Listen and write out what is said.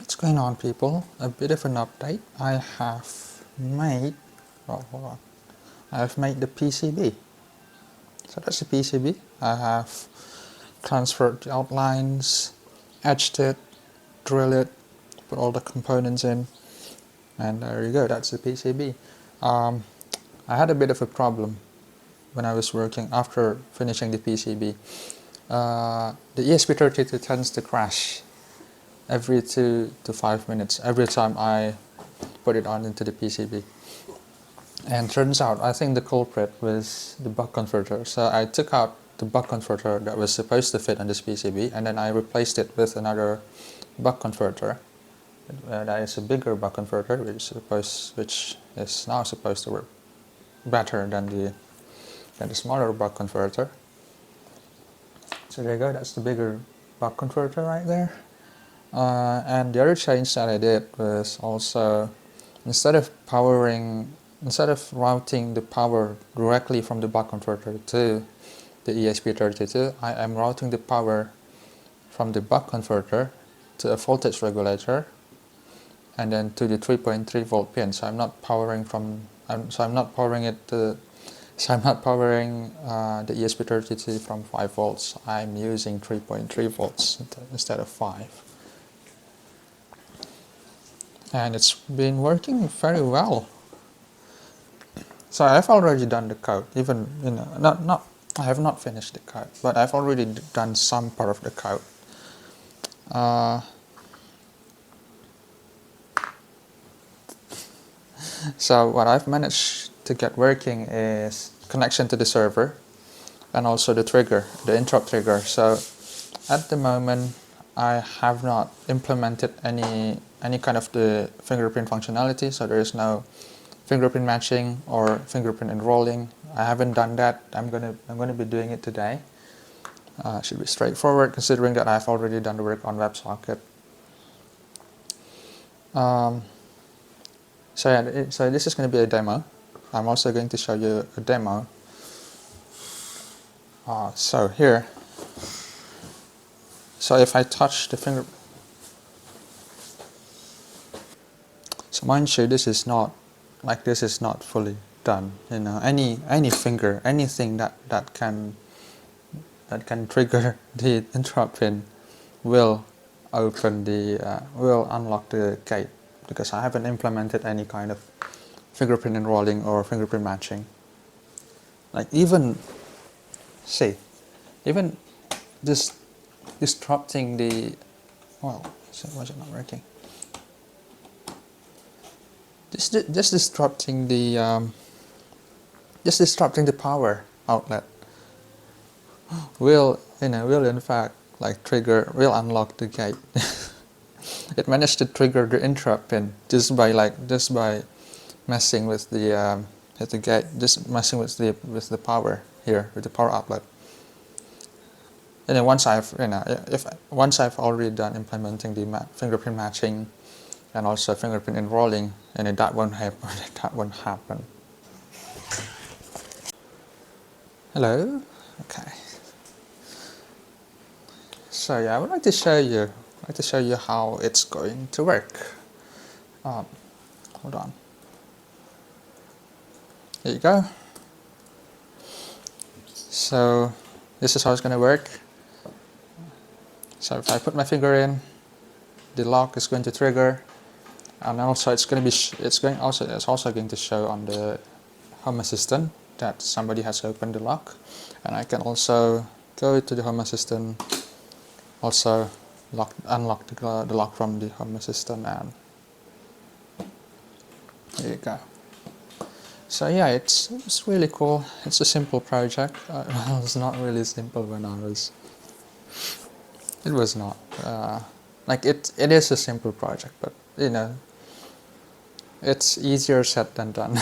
What's going on, people? A bit of an update. I have made, well, hold on. I have made the PCB. So that's the PCB. I have transferred the outlines, etched it, drilled it, put all the components in, and there you go, that's the PCB. I had a bit of a problem when I was working after finishing the PCB. The ESP32 tends to crash every 2 to 5 minutes every time I put it on into the PCB. And turns out, I think the culprit was the buck converter. So I took out the buck converter that was supposed to fit on this PCB, and then I replaced it with another buck converter. That is a bigger buck converter, which is now supposed to work better than the smaller buck converter. So there you go, that's the bigger buck converter right there. And the other change that I did was also, instead of routing the power directly from the buck converter to the ESP32, I am routing the power from the buck converter to a voltage regulator and then to the 3.3 volt pin. So I'm not powering the ESP32 from 5 volts. I'm using 3.3 volts instead of 5. And it's been working very well. So I've already done the code, even, I have not finished the code, but I've already done some part of the code. So what I've managed to get working is connection to the server and also the trigger, the interrupt trigger. So at the moment I have not implemented any kind of the fingerprint functionality, so there is no fingerprint matching or fingerprint enrolling. I haven't done that. I'm gonna be doing it today. Should be straightforward considering that I've already done the work on WebSocket. So this is going to be a demo. I'm also going to show you a demo. So here, so if I touch the finger, so mind you, this is not fully done. Any finger, anything that can trigger the interrupt pin will unlock the gate, because I haven't implemented any kind of fingerprint enrolling or fingerprint matching. Like even this disrupting the, well, why is it not working? Just disrupting the power outlet will in fact will unlock the gate. It managed to trigger the interrupt pin just by messing with the gate, just messing with the power here, with the power outlet. And then once I've already done implementing the fingerprint matching and also fingerprint enrolling, and then that won't happen. Hello. Okay. So yeah, I would like to show you how it's going to work. Hold on. There you go. So this is how it's going to work. So if I put my finger in, the lock is going to trigger, and also it's also going to show on the Home Assistant that somebody has opened the lock, and I can also go to the Home Assistant, also unlock the lock from the Home Assistant, and there you go. So yeah, it's really cool. It's a simple project. Well, it's not really simple when it was not. It is a simple project, but it's easier said than done.